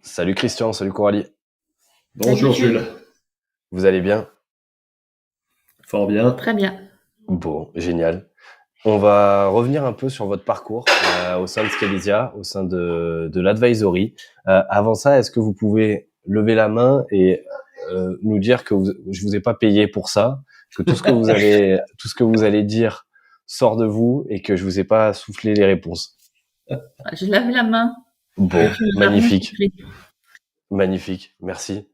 Salut Christian, salut Coralie. Salut Bonjour Jules. Jules, Vous allez bien? fort bien. Très bien. Bon, génial. On va revenir un peu sur votre parcours au sein de Scalisia, au sein de l'advisory. Avant ça, est-ce que vous pouvez lever la main et nous dire que je vous ai pas payé pour ça, que tout ce que vous allez dire sort de vous et que je vous ai pas soufflé les réponses. Je lève la main et Bon, tu me l'as bien magnifique, compris. magnifique, merci.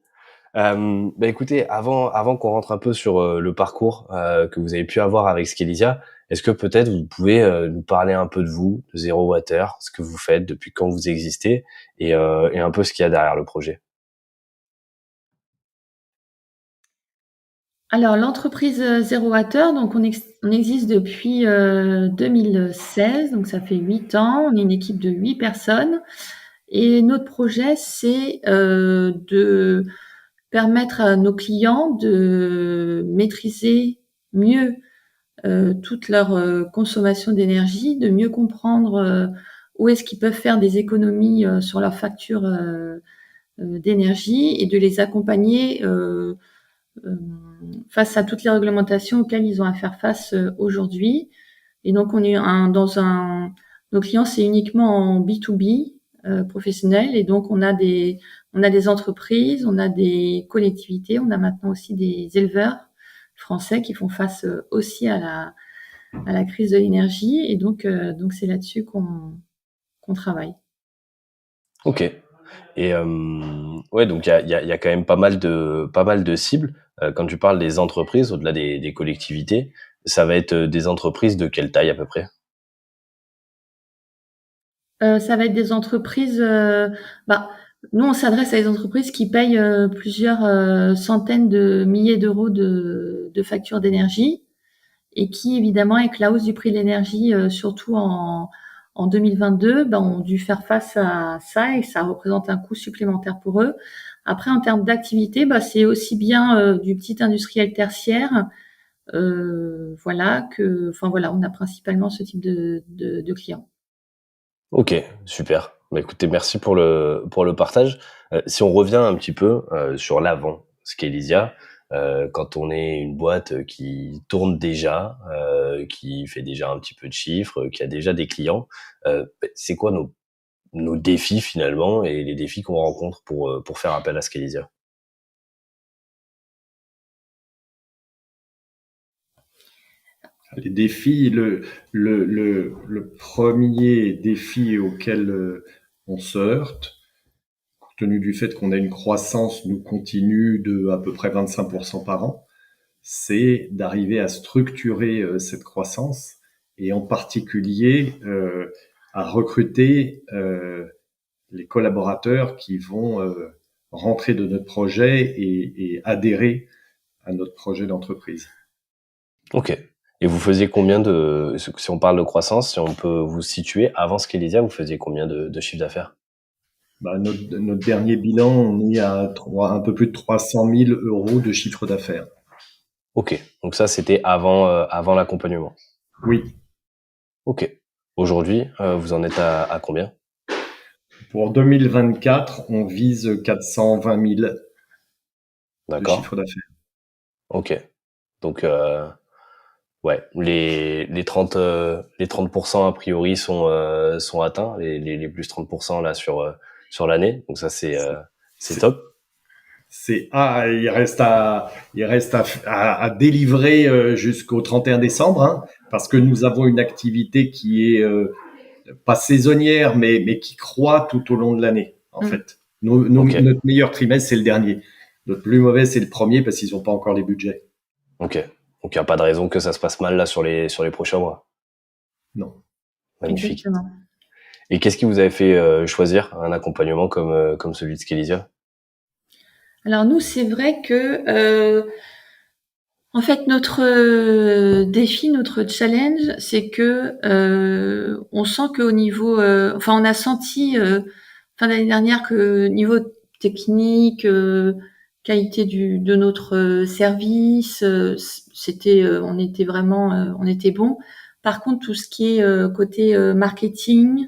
Écoutez, avant qu'on rentre un peu sur le parcours que vous avez pu avoir avec Scalisia, est-ce que peut-être vous pouvez nous parler un peu de vous, de Zero Water, ce que vous faites, depuis quand vous existez, et un peu ce qu'il y a derrière le projet. Alors, l'entreprise Zero Water, donc on existe depuis 2016, donc ça fait 8 ans. On est une équipe de 8 personnes. Et notre projet, c'est de permettre à nos clients de maîtriser mieux toute leur consommation d'énergie, de mieux comprendre où est-ce qu'ils peuvent faire des économies sur leur facture d'énergie et de les accompagner euh, face à toutes les réglementations auxquelles ils ont à faire face aujourd'hui. Et donc, on est nos clients, c'est uniquement en B2B professionnel. Et donc, on a des entreprises, on a des collectivités, on a maintenant aussi des éleveurs français qui font face aussi à la crise de l'énergie. Et donc c'est là-dessus qu'on travaille. Ok. Et ouais, donc il y a quand même pas mal de cibles. Quand tu parles des entreprises, au-delà des collectivités, ça va être des entreprises de quelle taille à peu près? Ça va être des entreprises. Bah, nous, on s'adresse à des entreprises qui payent plusieurs centaines de milliers d'euros de factures d'énergie et qui, évidemment, avec la hausse du prix de l'énergie, surtout en 2022, bah, ont dû faire face à ça et ça représente un coût supplémentaire pour eux. Après, en termes d'activité, bah, c'est aussi bien du petit industriel tertiaire, voilà, enfin voilà, on a principalement ce type de clients. Ok, super. Bah, écoutez, merci pour le partage. Si on revient un petit peu sur l'avant Scalisia, quand on est une boîte qui tourne déjà, qui fait déjà un petit peu de chiffres, qui a déjà des clients, c'est quoi nos défis finalement et les défis qu'on rencontre pour faire appel à Scalisia? Les défis, le premier défi auquel on se heurte, compte tenu du fait qu'on a une croissance nous continue de à peu près 25% par an, c'est d'arriver à structurer cette croissance et en particulier à recruter les collaborateurs qui vont rentrer de notre projet et adhérer à notre projet d'entreprise. Ok. Et vous faisiez combien si on parle de croissance, si on peut vous situer, avant Scalisia, vous faisiez combien de chiffre d'affaires? Bah, notre dernier bilan, on est à un peu plus de 300 000 euros de chiffre d'affaires. Ok. Donc ça, c'était avant l'accompagnement. Oui. Ok. Aujourd'hui, vous en êtes à combien? Pour 2024, on vise 420 000 de D'accord. chiffre d'affaires. Ok. Donc, ouais, les 30% a priori sont atteints, les plus 30% là sur l'année. Donc ça, c'est C'est, top. il reste à délivrer jusqu'au 31 décembre, hein, parce que nous avons une activité qui est pas saisonnière, mais qui croît tout au long de l'année, en Mm. fait. Ok. Notre meilleur trimestre, c'est le dernier. Notre plus mauvais, c'est le premier parce qu'ils n'ont pas encore les budgets. Ok. Donc il n'y a pas de raison que ça se passe mal là sur les prochains mois. Non. Magnifique. Exactement. Et qu'est-ce qui vous avait fait choisir un accompagnement comme celui de Scalisia? Alors nous, c'est vrai que en fait notre défi, notre challenge, c'est que on sent qu'au niveau, enfin on a senti fin d'année dernière que niveau technique, qualité de notre service, c'était, on était vraiment, on était bon. Par contre, tout ce qui est côté marketing,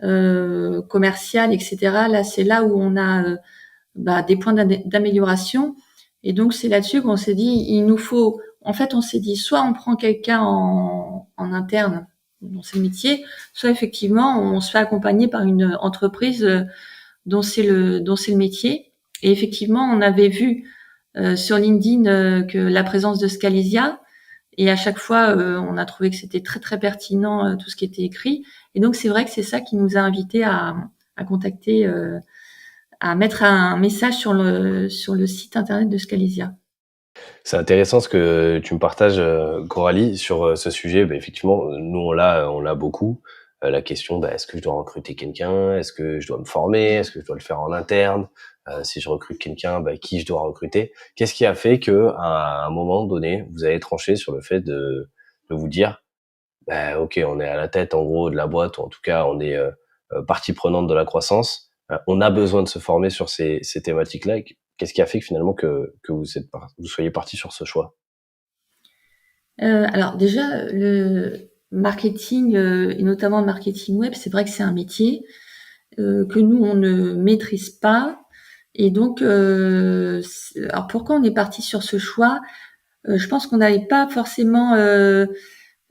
commercial, etc. Là, c'est là où on a des points d'amélioration. Et donc, c'est là-dessus qu'on s'est dit, il nous faut, en fait, on s'est dit, soit on prend quelqu'un en interne dans ce métier, soit effectivement, on se fait accompagner par une entreprise dont c'est le métier. Et effectivement, on avait vu sur LinkedIn que la présence de Scalisia, et à chaque fois, on a trouvé que c'était très très pertinent tout ce qui était écrit. Et donc, c'est vrai que c'est ça qui nous a invités à contacter, à mettre un message sur le site internet de Scalisia. C'est intéressant ce que tu me partages, Coralie, sur ce sujet. Effectivement, nous, on l'a beaucoup. La question, est-ce que je dois recruter quelqu'un? Est-ce que je dois me former? Est-ce que je dois le faire en interne? Si je recrute quelqu'un, qui je dois recruter? Qu'est-ce qui a fait que, à un moment donné, vous avez tranché sur le fait de vous dire, ok, on est à la tête, en gros, de la boîte, ou en tout cas, on est partie prenante de la croissance. On a besoin de se former sur ces thématiques-là. Qu'est-ce qui a fait que finalement que vous soyez parti sur ce choix? Alors déjà, le marketing et notamment le marketing web, c'est vrai que c'est un métier que nous on ne maîtrise pas. Et donc, alors pourquoi on est parti sur ce choix? Je pense qu'on n'avait pas forcément,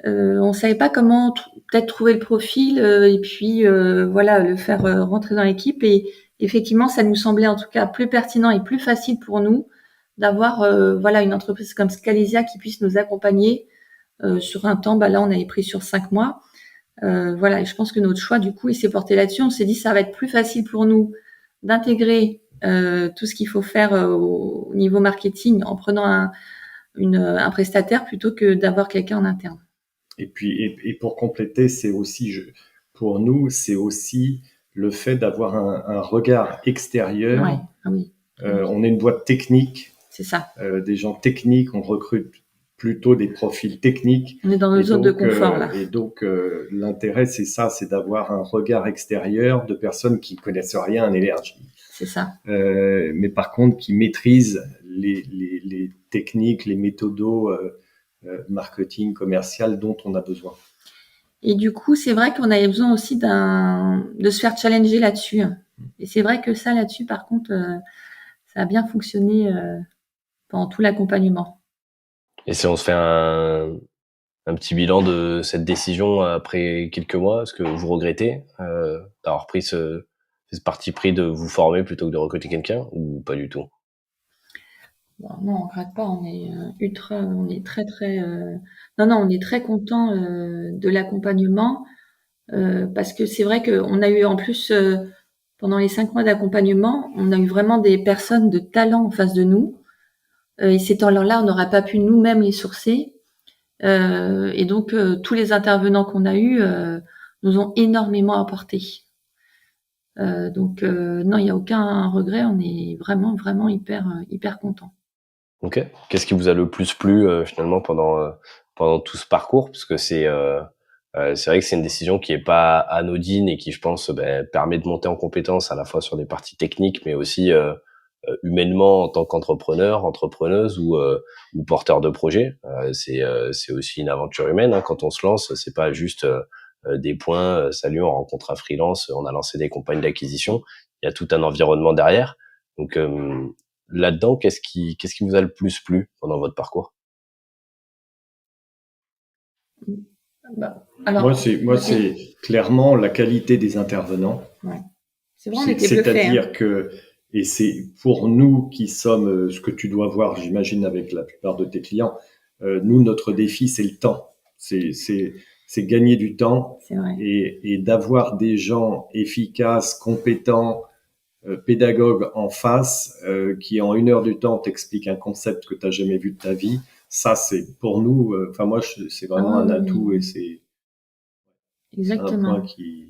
on savait pas comment peut-être trouver le profil et puis voilà le faire rentrer dans l'équipe. Et effectivement, ça nous semblait en tout cas plus pertinent et plus facile pour nous d'avoir voilà une entreprise comme Scalisia qui puisse nous accompagner sur un temps. Là, on avait pris sur 5 mois. Voilà, et je pense que notre choix du coup il s'est porté là-dessus. On s'est dit ça va être plus facile pour nous d'intégrer tout ce qu'il faut faire au niveau marketing en prenant un prestataire plutôt que d'avoir quelqu'un en interne. Et puis, et pour compléter, c'est aussi, pour nous, c'est aussi le fait d'avoir un regard extérieur. Ouais. Ah oui. On est une boîte technique. C'est ça. Des gens techniques, on recrute plutôt des profils techniques. On est dans nos zones de confort là. Et donc, l'intérêt, c'est ça, c'est d'avoir un regard extérieur de personnes qui connaissent rien en énergie. C'est ça. Mais par contre, qui maîtrisent les techniques, les méthodos marketing commercial dont on a besoin. Et du coup, c'est vrai qu'on avait besoin aussi de se faire challenger là-dessus. Et c'est vrai que ça, là-dessus, par contre, ça a bien fonctionné pendant tout l'accompagnement. Et si on se fait un petit bilan de cette décision après quelques mois, est-ce que vous regrettez d'avoir pris ce parti pris de vous former plutôt que de recruter quelqu'un, ou pas du tout? Non, on regrette pas. On est on est très très, non, on est très content de l'accompagnement parce que c'est vrai qu'on a eu en plus pendant les 5 mois d'accompagnement, on a eu vraiment des personnes de talent en face de nous. Et ces talents-là, on n'aurait pas pu nous-mêmes les sourcer. Et donc tous les intervenants qu'on a eus nous ont énormément apporté. Donc non, il n'y a aucun regret. On est vraiment vraiment hyper content. Ok. Qu'est-ce qui vous a le plus plu finalement pendant tout ce parcours? Parce que c'est vrai que c'est une décision qui est pas anodine et qui, je pense, permet de monter en compétence à la fois sur des parties techniques, mais aussi humainement en tant qu'entrepreneur, entrepreneuse ou porteur de projet. C'est aussi une aventure humaine, hein. Quand on se lance, c'est pas juste des points. Salut, on rencontre un freelance, on a lancé des campagnes d'acquisition. Il y a tout un environnement derrière. Donc là-dedans, qu'est-ce qui vous a le plus plu pendant votre parcours? Alors, moi, c'est clairement la qualité des intervenants. Ouais. C'est vrai, on était bluffés. C'est-à-dire que, et c'est pour nous qui sommes, ce que tu dois voir, j'imagine, avec la plupart de tes clients, nous, notre défi, c'est le temps. C'est gagner du temps. C'est vrai. Et d'avoir des gens efficaces, compétents, pédagogues en face, qui en 1 heure du temps t'expliquent un concept que tu n'as jamais vu de ta vie. Ça, c'est pour nous, moi, c'est vraiment un atout et c'est exactement. un point qui...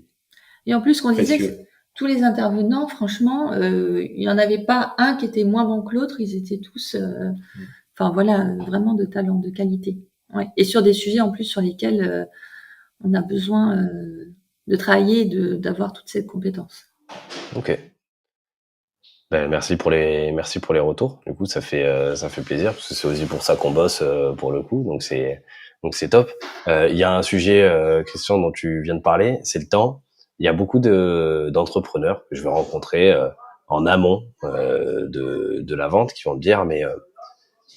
Et en plus, qu'on disait que tous les intervenants, franchement, il n'y en avait pas un qui était moins bon que l'autre. Ils étaient tous, voilà, vraiment de talent, de qualité. Ouais. Et sur des sujets en plus sur lesquels on a besoin de travailler, d'avoir toute cette compétence. Ok. Merci pour les retours. Du coup, ça fait plaisir parce que c'est aussi pour ça qu'on bosse pour le coup. Donc c'est top. Il y a un sujet, Christian, dont tu viens de parler, c'est le temps. il y a beaucoup d'entrepreneurs que je vais rencontrer en amont de la vente qui vont me dire mais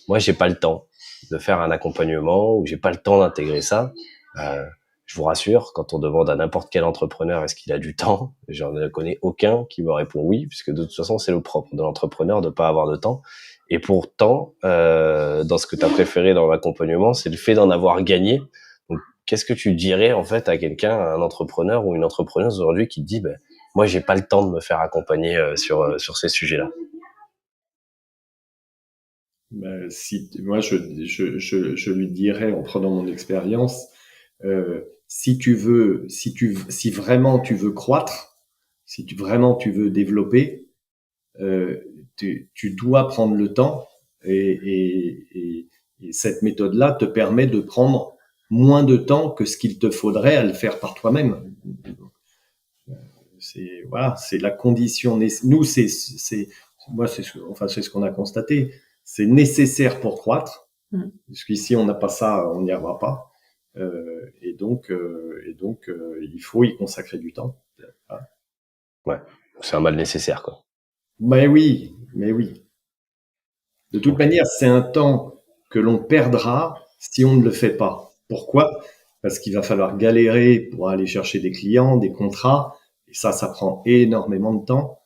moi j'ai pas le temps de faire un accompagnement ou j'ai pas le temps d'intégrer ça. Euh, je vous rassure, quand on demande à n'importe quel entrepreneur est-ce qu'il a du temps, j'en connais aucun qui me répond oui, puisque de toute façon c'est le propre de l'entrepreneur de pas avoir de temps. Et pourtant, dans ce que tu as préféré dans l'accompagnement, c'est le fait d'en avoir gagné. Donc, qu'est-ce que tu dirais en fait à quelqu'un, à un entrepreneur ou une entrepreneuse aujourd'hui qui te dit, ben, moi j'ai pas le temps de me faire accompagner sur ces sujets-là. Moi, je lui dirais, en prenant mon expérience, si vraiment tu veux croître, vraiment tu veux développer, tu dois prendre le temps et cette méthode-là te permet de prendre moins de temps que ce qu'il te faudrait à le faire par toi-même. C'est la condition. Nous, c'est ce qu'on a constaté. C'est nécessaire pour croître, parce qu'ici on n'a pas ça, on n'y arrivera pas. Et donc, il faut y consacrer du temps. Ouais, c'est un mal nécessaire, quoi. Mais oui. De toute manière, c'est un temps que l'on perdra si on ne le fait pas. Pourquoi? Parce qu'il va falloir galérer pour aller chercher des clients, des contrats, et ça prend énormément de temps.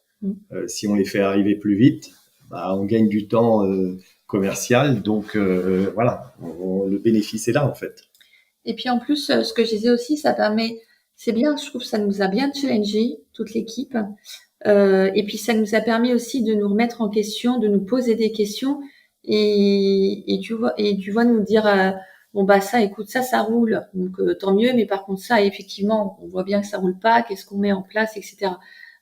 Si on les fait arriver plus vite, on gagne du temps commercial, donc voilà, le bénéfice est là en fait. Et puis en plus, ce que je disais aussi, c'est bien, je trouve que ça nous a bien challengé, toute l'équipe. Et puis ça nous a permis aussi de nous remettre en question, de nous poser des questions et tu vois nous dire bon ça écoute ça roule donc tant mieux, mais par contre ça effectivement on voit bien que ça roule pas, qu'est-ce qu'on met en place, etc.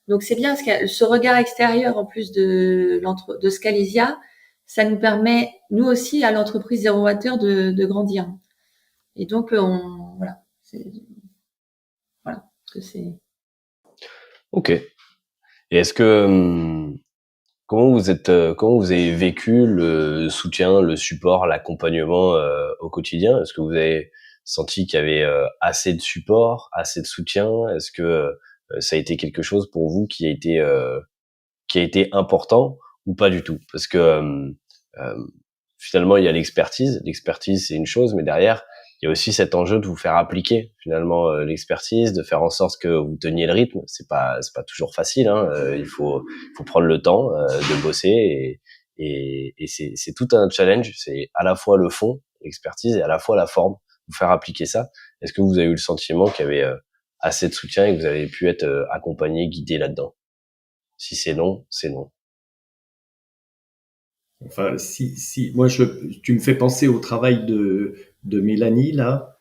Donc c'est bien ce regard extérieur en plus de Scalesia, ça nous permet nous aussi à l'entreprise Zero Water de grandir. Et donc voilà, que c'est. Ok. Et est-ce que comment vous avez vécu le soutien, le support, l'accompagnement au quotidien? Est-ce que vous avez senti qu'il y avait assez de support, assez de soutien? Est-ce que ça a été quelque chose pour vous qui a été important ou pas du tout? Parce que finalement il y a l'expertise. L'expertise c'est une chose, mais derrière il y a aussi cet enjeu de vous faire appliquer finalement l'expertise, de faire en sorte que vous teniez le rythme. C'est pas toujours facile, hein. Il faut prendre le temps de bosser et c'est tout un challenge. C'est à la fois le fond, l'expertise, et à la fois la forme. Vous faire appliquer ça. Est-ce que vous avez eu le sentiment qu'il y avait assez de soutien et que vous avez pu être accompagné, guidé là-dedans? Si c'est non, c'est non. Enfin, moi, tu me fais penser au travail de Mélanie là.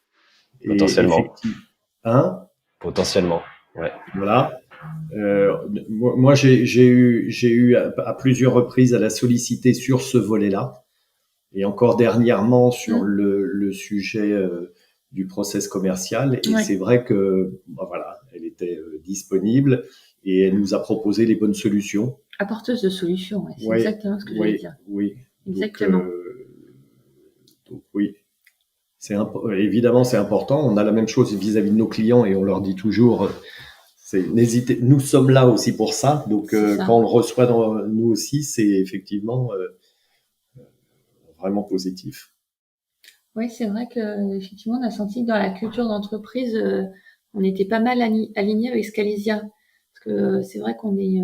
Potentiellement. Potentiellement, ouais. Voilà. Moi, j'ai eu à plusieurs reprises à la solliciter sur ce volet-là, et encore dernièrement sur le sujet du process commercial. Et c'est vrai que voilà, elle était disponible et elle nous a proposé les bonnes solutions. Apporteuse de solutions, c'est exactement ce que j'allais dire. Oui, exactement. Donc oui. Évidemment, c'est important. On a la même chose vis-à-vis de nos clients et on leur dit toujours, n'hésitez, nous sommes là aussi pour ça. Donc, quand on le reçoit nous aussi, c'est effectivement vraiment positif. Oui, c'est vrai que effectivement, on a senti que dans la culture d'entreprise, on était pas mal aligné avec Scalesia, parce que c'est vrai qu'on est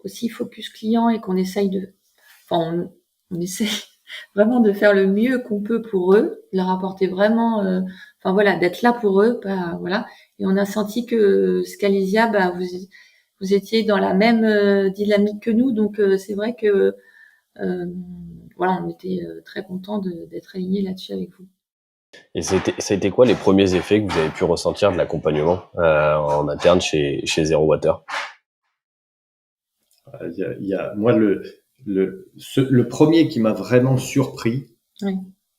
aussi focus client et qu'on essaye on essaye vraiment de faire le mieux qu'on peut pour eux, de leur apporter vraiment, d'être là pour eux, voilà. Et on a senti que Scalesia, vous étiez dans la même dynamique que nous, donc c'est vrai que on était très contents d'être alignés là-dessus avec vous. Et ça a été quoi les premiers effets que vous avez pu ressentir de l'accompagnement en interne chez Zero Water? Moi, le premier qui m'a vraiment surpris,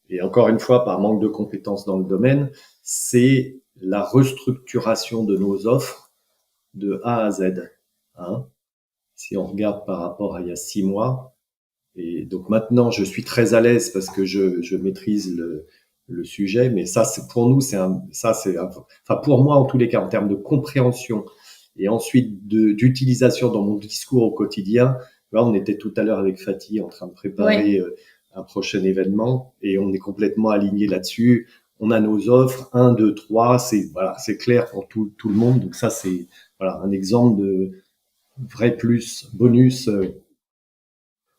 et encore une fois par manque de compétences dans le domaine, c'est la restructuration de nos offres de A à Z. Si on regarde par rapport à il y a 6 mois, et donc maintenant je suis très à l'aise parce que je maîtrise le sujet, mais ça, c'est pour nous, enfin pour moi en tous les cas, en termes de compréhension et ensuite d'utilisation dans mon discours au quotidien. Là, on était tout à l'heure avec Fatih en train de préparer un prochain événement et on est complètement aligné là-dessus. On a nos offres, 1, 2, 3, c'est clair pour tout le monde. Donc ça, c'est voilà un exemple de vrai plus bonus.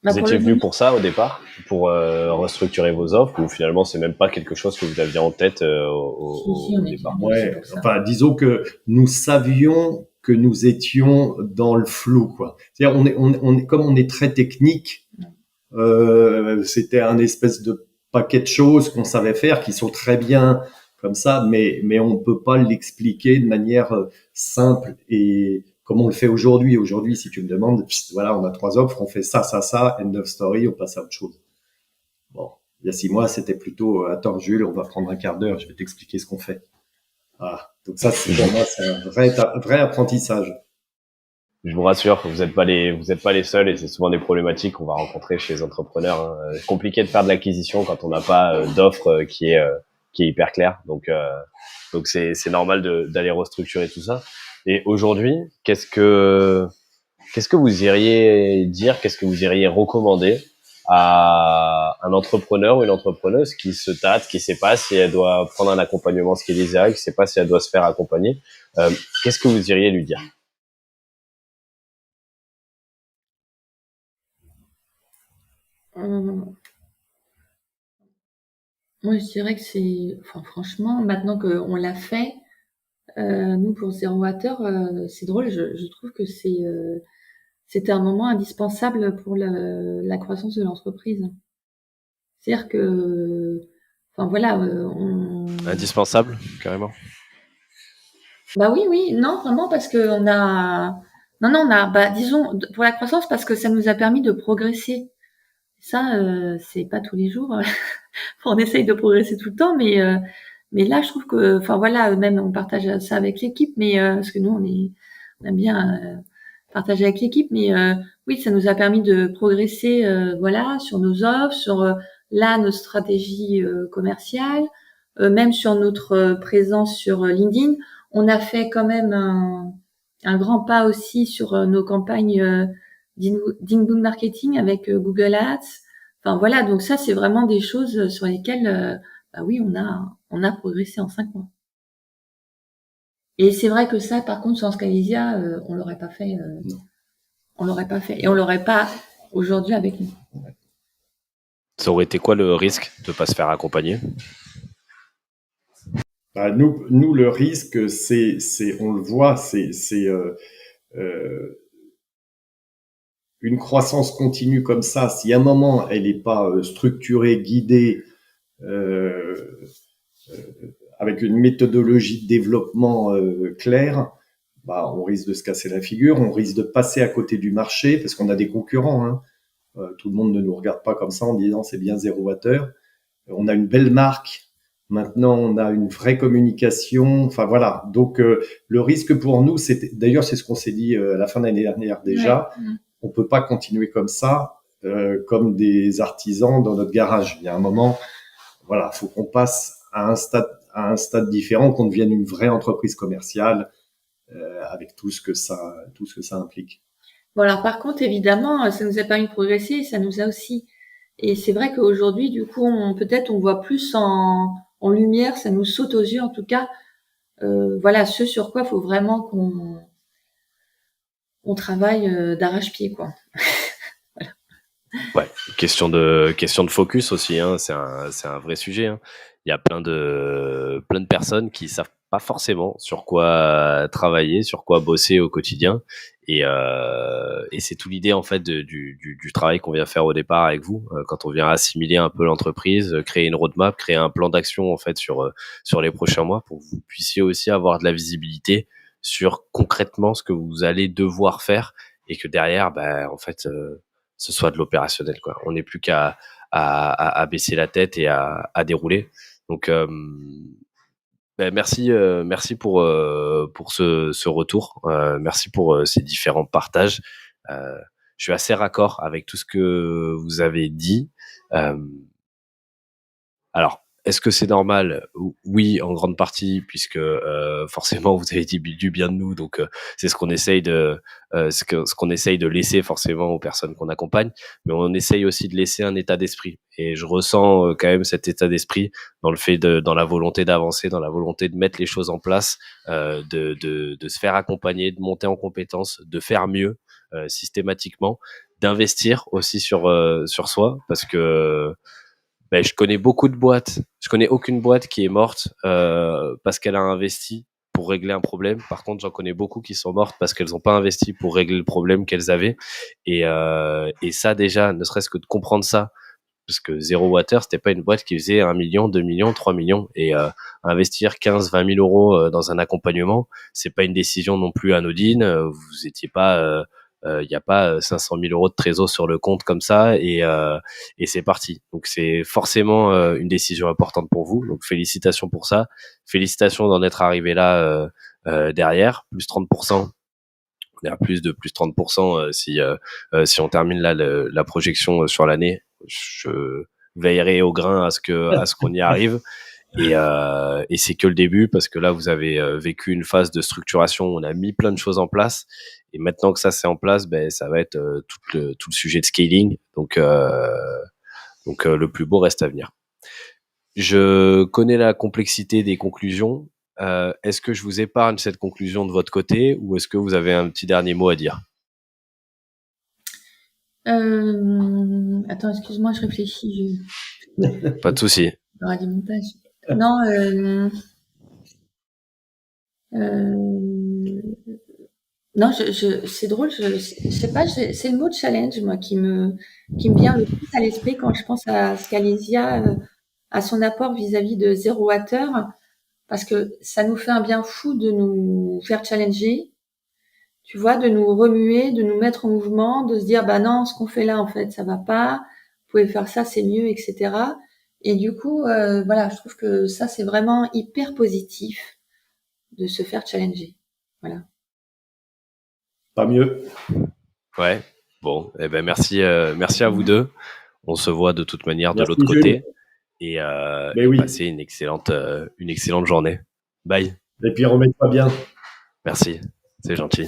Vous étiez venu pour ça au départ, pour restructurer vos offres, ou finalement c'est même pas quelque chose que vous aviez en tête au départ? Ouais, enfin disons que nous savions que nous étions dans le flou, quoi. C'est-à-dire comme on est très technique, c'était un espèce de paquet de choses qu'on savait faire qui sont très bien comme ça, mais on peut pas l'expliquer de manière simple et comme on le fait aujourd'hui. Aujourd'hui, si tu me demandes, voilà, on a 3 offres, on fait ça, end of story, on passe à autre chose. Bon, il y a 6 mois, c'était plutôt, attends Jules, on va prendre un quart d'heure, je vais t'expliquer ce qu'on fait. Voilà. Donc ça, pour moi, c'est un vrai apprentissage. Je vous rassure, vous n'êtes pas les seuls et c'est souvent des problématiques qu'on va rencontrer chez les entrepreneurs. Hein. Compliqué de faire de l'acquisition quand on n'a pas d'offre qui est hyper claire. Donc c'est normal d'aller restructurer tout ça. Et aujourd'hui, qu'est-ce que vous iriez dire, qu'est-ce que vous iriez recommander à un entrepreneur ou une entrepreneuse qui se tâte, qui sait pas si elle doit prendre un accompagnement Skillisia, qui sait pas si elle doit se faire accompagner, qu'est-ce que vous iriez lui dire? Moi, je dirais que enfin, franchement, maintenant qu'on l'a fait, nous, pour Zero Water, c'est drôle, je trouve que c'était un moment indispensable pour la croissance de l'entreprise. C'est-à-dire que, enfin voilà, Indispensable, carrément. Bah oui, non, vraiment parce que disons, pour la croissance, parce que ça nous a permis de progresser. Ça, c'est pas tous les jours. On essaye de progresser tout le temps, mais là, je trouve que, enfin voilà, même on partage ça avec l'équipe, mais parce que nous, on aime bien partager avec l'équipe, mais oui, ça nous a permis de progresser, voilà, sur nos offres, sur là nos stratégies commerciales, même sur notre présence sur LinkedIn. On a fait quand même un grand pas aussi sur nos campagnes d'inbound marketing avec Google Ads. Enfin voilà, donc ça c'est vraiment des choses sur lesquelles, bah oui, on a progressé en 5 mois. Et c'est vrai que ça, par contre, sans Scalisia, on l'aurait pas fait. On l'aurait pas fait, et on l'aurait pas aujourd'hui avec nous. Ça aurait été quoi le risque de pas se faire accompagner? Bah, nous, le risque, on le voit, c'est une croissance continue comme ça. Si à un moment elle n'est pas structurée, guidée, euh, avec une méthodologie de développement claire, bah, on risque de se casser la figure, on risque de passer à côté du marché parce qu'on a des concurrents. Hein. Tout le monde ne nous regarde pas comme ça en disant c'est bien Zero Water. On a une belle marque. Maintenant, on a une vraie communication. Enfin voilà. Donc le risque pour nous, d'ailleurs c'est ce qu'on s'est dit à la fin de l'année dernière déjà. Ouais. On peut pas continuer comme ça, comme des artisans dans notre garage. Il y a un moment, voilà, faut qu'on passe à un stade différent, qu'on devienne une vraie entreprise commerciale avec tout ce que ça implique. Bon alors par contre, évidemment, ça nous a permis de progresser, ça nous a aussi. Et c'est vrai qu'aujourd'hui, du coup, peut-être on voit plus en lumière, ça nous saute aux yeux en tout cas. Voilà, ce sur quoi il faut vraiment qu'on travaille d'arrache-pied, quoi. Voilà. Ouais, question de focus aussi, hein. C'est un vrai sujet. Hein. Il y a plein de personnes qui savent pas forcément sur quoi travailler, sur quoi bosser au quotidien. Et c'est tout l'idée en fait du travail qu'on vient faire au départ avec vous, quand on vient assimiler un peu l'entreprise, créer une roadmap, créer un plan d'action en fait sur les prochains mois pour que vous puissiez aussi avoir de la visibilité sur concrètement ce que vous allez devoir faire et que derrière, en fait, ce soit de l'opérationnel, quoi. On n'est plus qu'à baisser la tête et à dérouler. Donc merci pour ce retour. Merci pour ces différents partages. Je suis assez raccord avec tout ce que vous avez dit. Alors, Est-ce que c'est normal? Oui, en grande partie, puisque forcément vous avez dit du bien de nous, donc c'est ce qu'on essaye de ce qu'on essaye de laisser forcément aux personnes qu'on accompagne, mais on essaye aussi de laisser un état d'esprit. Et je ressens quand même cet état d'esprit dans le fait dans la volonté d'avancer, dans la volonté de mettre les choses en place, de se faire accompagner, de monter en compétences, de faire mieux systématiquement, d'investir aussi sur soi, parce que ben, je connais beaucoup de boîtes. Je connais aucune boîte qui est morte parce qu'elle a investi pour régler un problème. Par contre, j'en connais beaucoup qui sont mortes parce qu'elles n'ont pas investi pour régler le problème qu'elles avaient. Et ça déjà, ne serait-ce que de comprendre ça, parce que Zero Water, c'était pas une boîte qui faisait 1 million, 2 millions, 3 millions. Et investir 15, 20 000 euros dans un accompagnement, c'est pas une décision non plus anodine. Vous étiez pas il n'y a pas 500 000 euros de trésor sur le compte comme ça et c'est parti. Donc c'est forcément une décision importante pour vous. Donc félicitations pour ça. Félicitations d'en être arrivé là derrière, plus 30%. On est à plus 30% si on termine là la projection sur l'année. Je veillerai au grain à ce qu'on y arrive. Et c'est que le début parce que là vous avez vécu une phase de structuration, on a mis plein de choses en place et maintenant que ça c'est en place, ben ça va être tout le sujet de scaling. Donc le plus beau reste à venir. Je connais la complexité des conclusions. Est-ce que je vous épargne cette conclusion de votre côté ou est-ce que vous avez un petit dernier mot à dire? Attends, excuse-moi, je réfléchis. Pas de souci. Il y aura du montage. Non, non, c'est drôle, je sais pas, c'est le mot challenge, moi, qui me vient le plus à l'esprit quand je pense à Scalesia, à son apport vis-à-vis de Zero Water, parce que ça nous fait un bien fou de nous faire challenger, tu vois, de nous remuer, de nous mettre en mouvement, de se dire, bah non, ce qu'on fait là, en fait, ça va pas, vous pouvez faire ça, c'est mieux, etc. Et du coup, voilà, je trouve que ça, c'est vraiment hyper positif de se faire challenger. Voilà. Pas mieux. Ouais. Bon, eh ben merci à vous deux. On se voit de toute manière de Merci, l'autre Jules. côté et Oui. passez une excellente journée. Bye. Et puis remets-toi bien. Merci. C'est gentil.